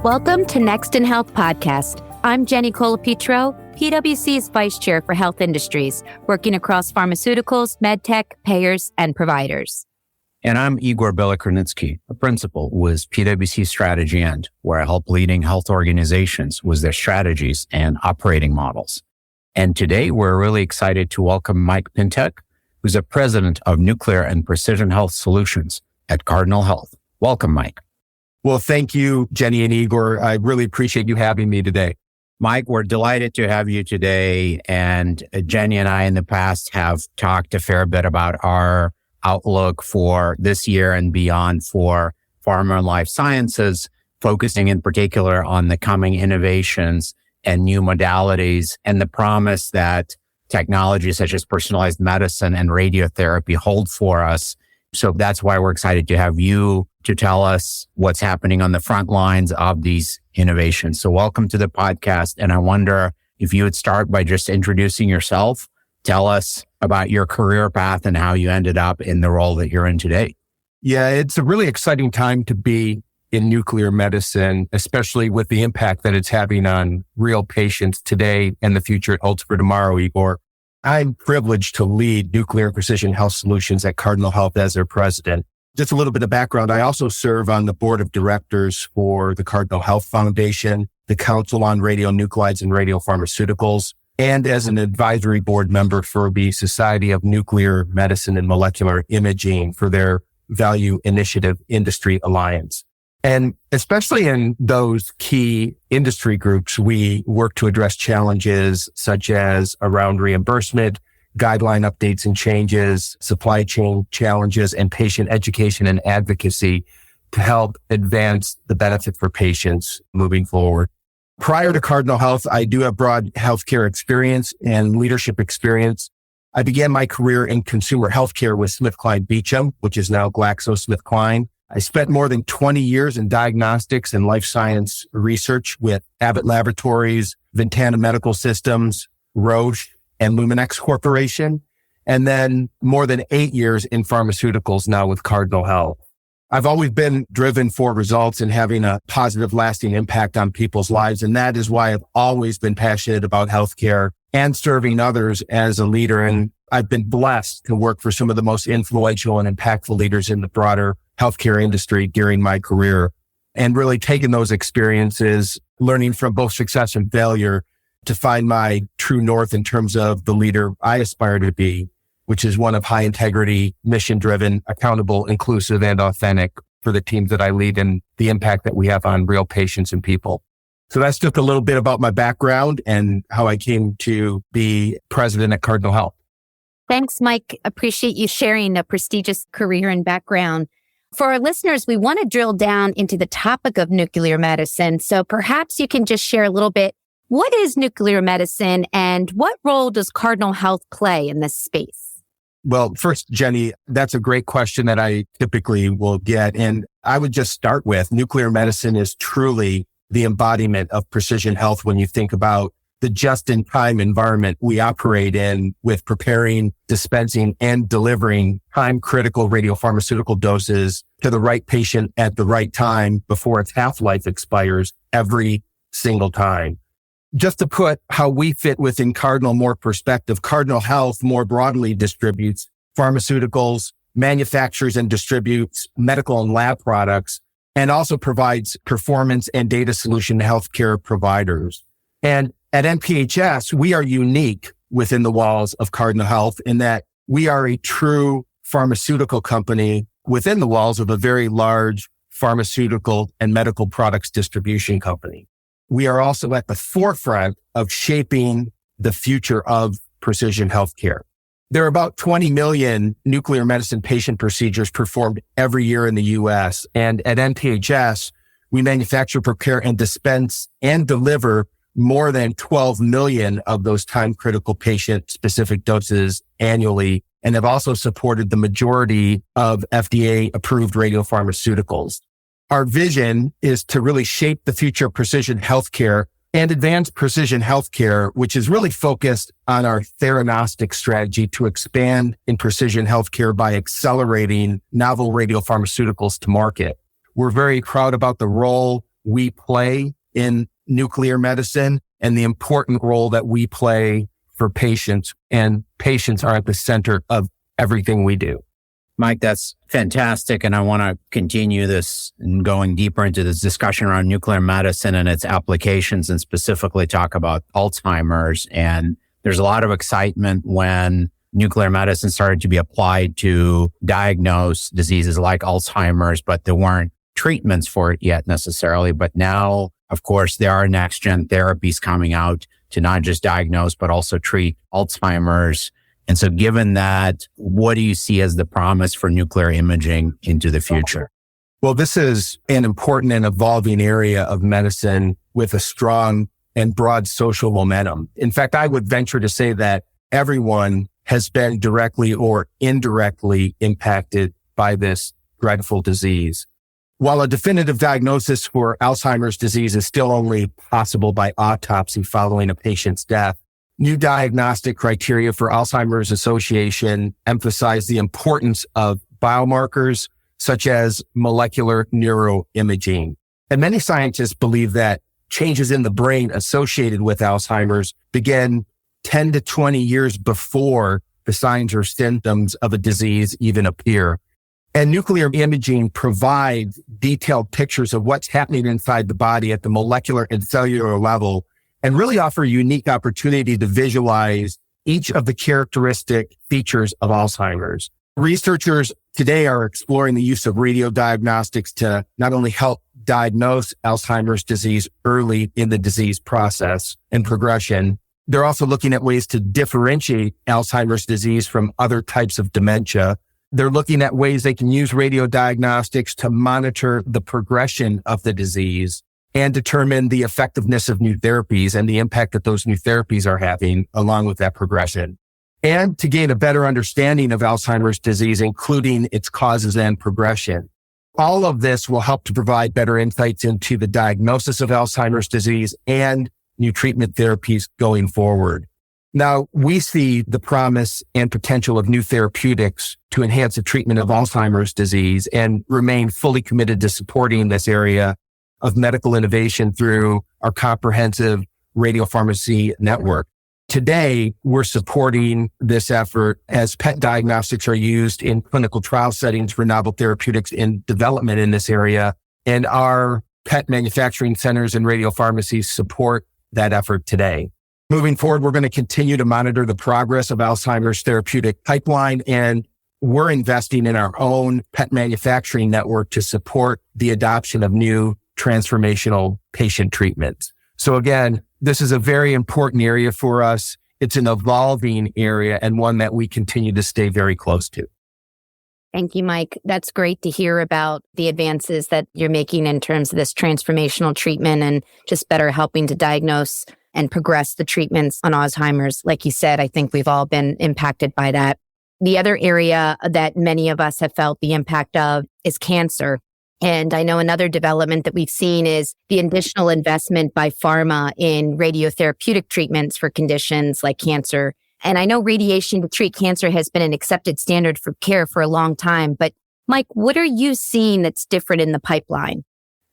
Welcome to Next in Health Podcast. I'm Jenny Colapietro, PwC's Vice Chair for Health Industries, working across pharmaceuticals, medtech, payers, and providers. And I'm Igor Belokrinitsky, a principal with PwC Strategy End, where I help leading health organizations with their strategies and operating models. And today we're really excited to welcome Mike Pintek, who's the president of Nuclear and Precision Health Solutions at Cardinal Health. Welcome, Mike. Well, thank you, Jenny and Igor. I really appreciate you having me today. Mike, we're delighted to have you today. And Jenny and I in the past have talked a fair bit about our outlook for this year and beyond for pharma and life sciences, focusing in particular on the coming innovations and new modalities and the promise that technologies such as personalized medicine and radiotherapy hold for us. So that's why we're excited to have you to tell us what's happening on the front lines of these innovations. So welcome to the podcast. And I wonder if you would start by just introducing yourself. Tell us about your career path and how you ended up in the role that you're in today. Yeah, it's a really exciting time to be in nuclear medicine, especially with the impact that it's having on real patients today and the future it holds for tomorrow, Igor. I'm privileged to lead Nuclear and Precision Health Solutions at Cardinal Health as their president. Just a little bit of background. I also serve on the board of directors for the Cardinal Health Foundation, the Council on Radionuclides and Radiopharmaceuticals, and as an advisory board member for the Society of Nuclear Medicine and Molecular Imaging for their Value Initiative Industry Alliance. And especially in those key industry groups, we work to address challenges such as around reimbursement, guideline updates and changes, supply chain challenges, and patient education and advocacy to help advance the benefit for patients moving forward. Prior to Cardinal Health, I do have broad healthcare experience and leadership experience. I began my career in consumer healthcare with SmithKline Beecham, which is now GlaxoSmithKline. I spent more than 20 years in diagnostics and life science research with Abbott Laboratories, Ventana Medical Systems, Roche, and Luminex Corporation, and then more than 8 years in pharmaceuticals now with Cardinal Health. I've always been driven for results and having a positive, lasting impact on people's lives, and that is why I've always been passionate about healthcare and serving others as a leader. And I've been blessed to work for some of the most influential and impactful leaders in the broader healthcare industry during my career, and really taking those experiences, learning from both success and failure to find my true north in terms of the leader I aspire to be, which is one of high integrity, mission-driven, accountable, inclusive, and authentic for the teams that I lead and the impact that we have on real patients and people. So that's just a little bit about my background and how I came to be president at Cardinal Health. Thanks, Mike. Appreciate you sharing a prestigious career and background. For our listeners, we want to drill down into the topic of nuclear medicine. So perhaps you can just share a little bit. What is nuclear medicine and what role does Cardinal Health play in this space? Well, first, Jenny, that's a great question that I typically will get. And I would just start with nuclear medicine is truly the embodiment of precision health when you think about the just-in-time environment we operate in with preparing, dispensing, and delivering time-critical radiopharmaceutical doses to the right patient at the right time before its half-life expires every single time. Just to put how we fit within Cardinal more perspective, Cardinal Health more broadly distributes pharmaceuticals, manufactures and distributes medical and lab products, and also provides performance and data solution to healthcare providers. And at NPHS, we are unique within the walls of Cardinal Health in that we are a true pharmaceutical company within the walls of a very large pharmaceutical and medical products distribution company. We are also at the forefront of shaping the future of precision healthcare. There are about 20 million nuclear medicine patient procedures performed every year in the U.S. And at NPHS, we manufacture, prepare, and dispense and deliver more than 12 million of those time-critical patient-specific doses annually, and have also supported the majority of FDA-approved radiopharmaceuticals. Our vision is to really shape the future of precision healthcare and advance precision healthcare, which is really focused on our theranostics strategy to expand in precision healthcare by accelerating novel radiopharmaceuticals to market. We're very proud about the role we play in nuclear medicine and the important role that we play for patients, and patients are at the center of everything we do. Mike, that's fantastic. And I want to continue this and going deeper into this discussion around nuclear medicine and its applications, and specifically talk about Alzheimer's. And there's a lot of excitement when nuclear medicine started to be applied to diagnose diseases like Alzheimer's, but there weren't treatments for it yet necessarily. But now, of course, there are next-gen therapies coming out to not just diagnose, but also treat Alzheimer's. And so given that, what do you see as the promise for nuclear imaging into the future? Well, this is an important and evolving area of medicine with a strong and broad social momentum. In fact, I would venture to say that everyone has been directly or indirectly impacted by this dreadful disease. While a definitive diagnosis for Alzheimer's disease is still only possible by autopsy following a patient's death, new diagnostic criteria for Alzheimer's association emphasize the importance of biomarkers such as molecular neuroimaging. And many scientists believe that changes in the brain associated with Alzheimer's begin 10 to 20 years before the signs or symptoms of a disease even appear. And nuclear imaging provides detailed pictures of what's happening inside the body at the molecular and cellular level, and really offer a unique opportunity to visualize each of the characteristic features of Alzheimer's. Researchers today are exploring the use of radiodiagnostics to not only help diagnose Alzheimer's disease early in the disease process and progression, they're also looking at ways to differentiate Alzheimer's disease from other types of dementia. They're looking at ways they can use radiodiagnostics to monitor the progression of the disease and determine the effectiveness of new therapies and the impact that those new therapies are having along with that progression. And to gain a better understanding of Alzheimer's disease, including its causes and progression. All of this will help to provide better insights into the diagnosis of Alzheimer's disease and new treatment therapies going forward. Now, we see the promise and potential of new therapeutics to enhance the treatment of Alzheimer's disease and remain fully committed to supporting this area of medical innovation through our comprehensive radiopharmacy network. Today, we're supporting this effort as PET diagnostics are used in clinical trial settings for novel therapeutics in development in this area, and our PET manufacturing centers and radiopharmacies support that effort today. Moving forward, we're going to continue to monitor the progress of Alzheimer's therapeutic pipeline, and we're investing in our own PET manufacturing network to support the adoption of new transformational patient treatments. So again, this is a very important area for us. It's an evolving area and one that we continue to stay very close to. Thank you, Mike. That's great to hear about the advances that you're making in terms of this transformational treatment and just better helping to diagnose and progress the treatments on Alzheimer's. Like you said, I think we've all been impacted by that. The other area that many of us have felt the impact of is cancer. And I know another development that we've seen is the additional investment by pharma in radiotherapeutic treatments for conditions like cancer. And I know radiation to treat cancer has been an accepted standard for care for a long time. But Mike, what are you seeing that's different in the pipeline?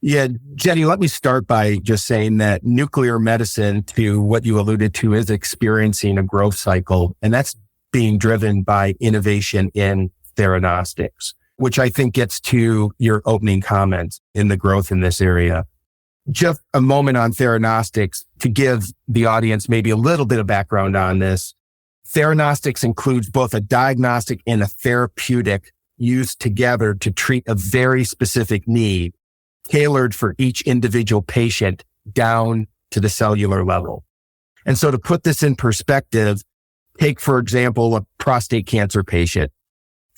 Yeah, Jenny, let me start by just saying that nuclear medicine, to what you alluded to, is experiencing a growth cycle, and that's being driven by innovation in theranostics, which I think gets to your opening comments in the growth in this area. Just a moment on theranostics to give the audience maybe a little bit of background on this. Theranostics includes both a diagnostic and a therapeutic used together to treat a very specific need, tailored for each individual patient down to the cellular level. And so to put this in perspective, take, for example, a prostate cancer patient.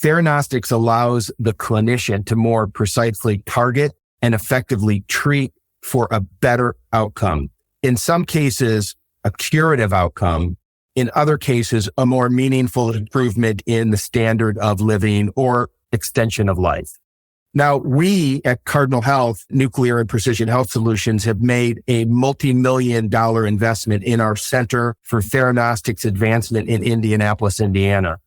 Theranostics allows the clinician to more precisely target and effectively treat for a better outcome. In some cases, a curative outcome. In other cases, a more meaningful improvement in the standard of living or extension of life. Now, we at Cardinal Health, Nuclear and Precision Health Solutions, have made a multi-million-dollar investment in our Center for Theranostics Advancement in Indianapolis, Indiana.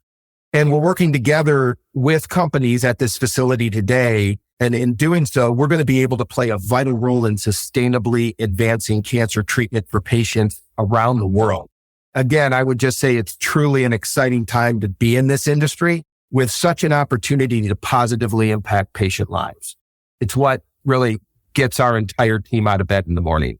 And we're working together with companies at this facility today And in doing so, we're going to be able to play a vital role in sustainably advancing cancer treatment for patients around the world. Again, I would just say it's truly an exciting time to be in this industry with such an opportunity to positively impact patient lives. It's what really gets our entire team out of bed in the morning.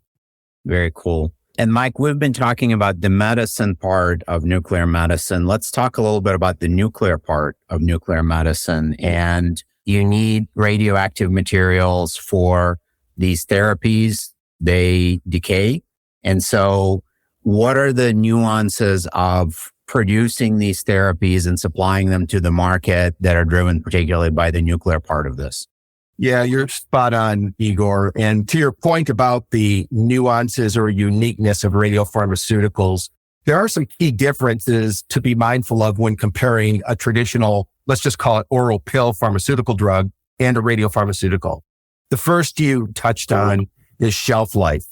Very cool. And Mike, we've been talking about the medicine part of nuclear medicine. Let's talk a little bit about the nuclear part of nuclear medicine. And you need radioactive materials for these therapies. They decay. And so what are the nuances of producing these therapies and supplying them to the market that are driven particularly by the nuclear part of this? Yeah, you're spot on, Igor. And to your point about the nuances or uniqueness of radiopharmaceuticals, there are some key differences to be mindful of when comparing a traditional, let's just call it oral pill pharmaceutical drug and a radiopharmaceutical. The first you touched on is shelf life.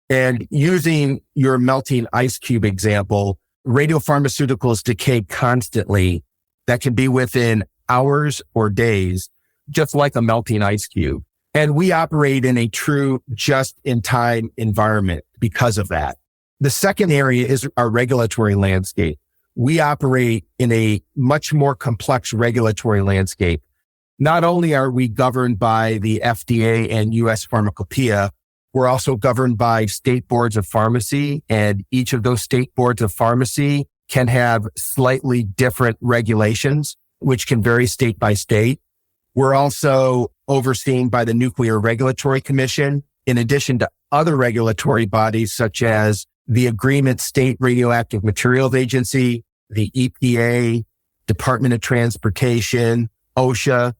And using your melting ice cube example, radiopharmaceuticals decay constantly. That can be within hours or days, just like a melting ice cube. And we operate in a true just-in-time environment because of that. The second area is our regulatory landscape. We operate in a much more complex regulatory landscape. Not only are we governed by the FDA and U.S. Pharmacopeia, we're also governed by state boards of pharmacy, and each of those state boards of pharmacy can have slightly different regulations, which can vary state by state. We're also overseen by the Nuclear Regulatory Commission, in addition to other regulatory bodies such as the Agreement State Radioactive Materials Agency, the EPA, Department of Transportation, OSHA,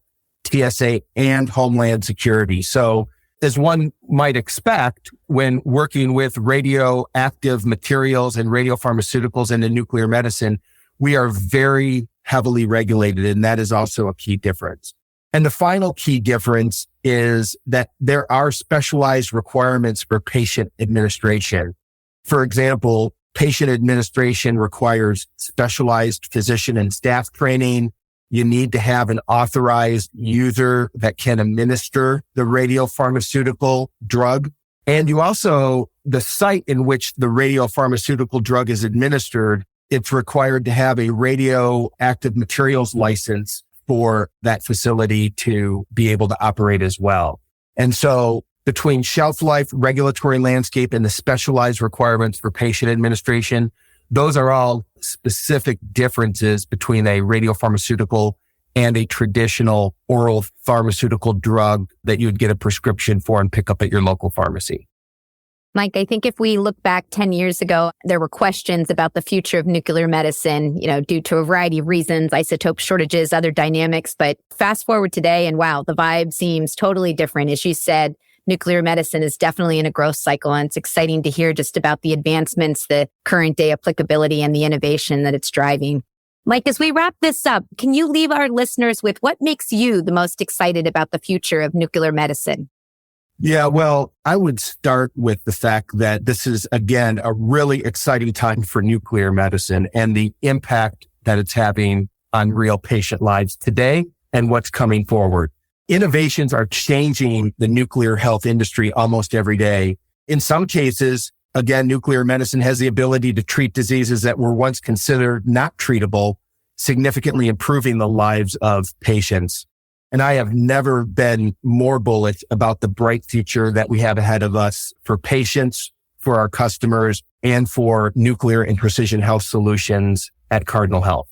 TSA, and Homeland Security. So as one might expect, when working with radioactive materials and radiopharmaceuticals into nuclear medicine, we are very heavily regulated, and that is also a key difference. And the final key difference is that there are specialized requirements for patient administration. For example, patient administration requires specialized physician and staff training. You need to have an authorized user that can administer the radiopharmaceutical drug. And you also, the site in which the radiopharmaceutical drug is administered, it's required to have a radioactive materials license for that facility to be able to operate as well. And so between shelf life, regulatory landscape, and the specialized requirements for patient administration, those are all specific differences between a radiopharmaceutical and a traditional oral pharmaceutical drug that you'd get a prescription for and pick up at your local pharmacy. Mike, I think if we look back 10 years ago, there were questions about the future of nuclear medicine, due to a variety of reasons, isotope shortages, other dynamics. But fast forward today and wow, the vibe seems totally different. As you said, nuclear medicine is definitely in a growth cycle. And it's exciting to hear just about the advancements, the current day applicability, and the innovation that it's driving. Mike, as we wrap this up, can you leave our listeners with what makes you the most excited about the future of nuclear medicine? Yeah, well, I would start with the fact that this is, again, a really exciting time for nuclear medicine and the impact that it's having on real patient lives today and what's coming forward. Innovations are changing the nuclear health industry almost every day. In some cases, again, nuclear medicine has the ability to treat diseases that were once considered not treatable, significantly improving the lives of patients. And I have never been more bullish about the bright future that we have ahead of us for patients, for our customers, and for nuclear and precision health solutions at Cardinal Health.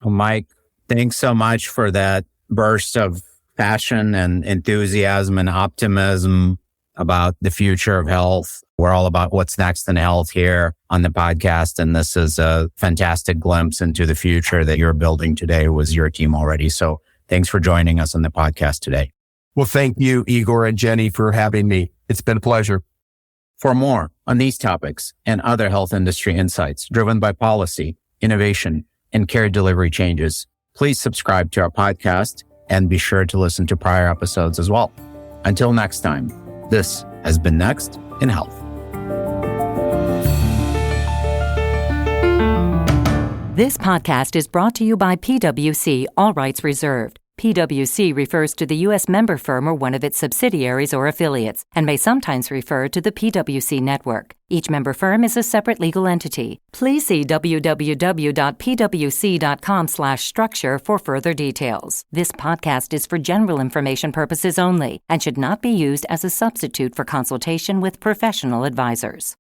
Well, Mike, thanks so much for that burst of passion and enthusiasm and optimism about the future of health. We're all about what's next in health here on the podcast. And this is a fantastic glimpse into the future that you're building today with your team already. So thanks for joining us on the podcast today. Well, thank you, Igor and Jenny, for having me. It's been a pleasure. For more on these topics and other health industry insights driven by policy, innovation, and care delivery changes, please subscribe to our podcast and be sure to listen to prior episodes as well. Until next time, this has been Next in Health. This podcast is brought to you by PwC, all rights reserved. PwC refers to the U.S. member firm or one of its subsidiaries or affiliates, and may sometimes refer to the PwC network. Each member firm is a separate legal entity. Please see www.pwc.com/structure for further details. This podcast is for general information purposes only and should not be used as a substitute for consultation with professional advisors.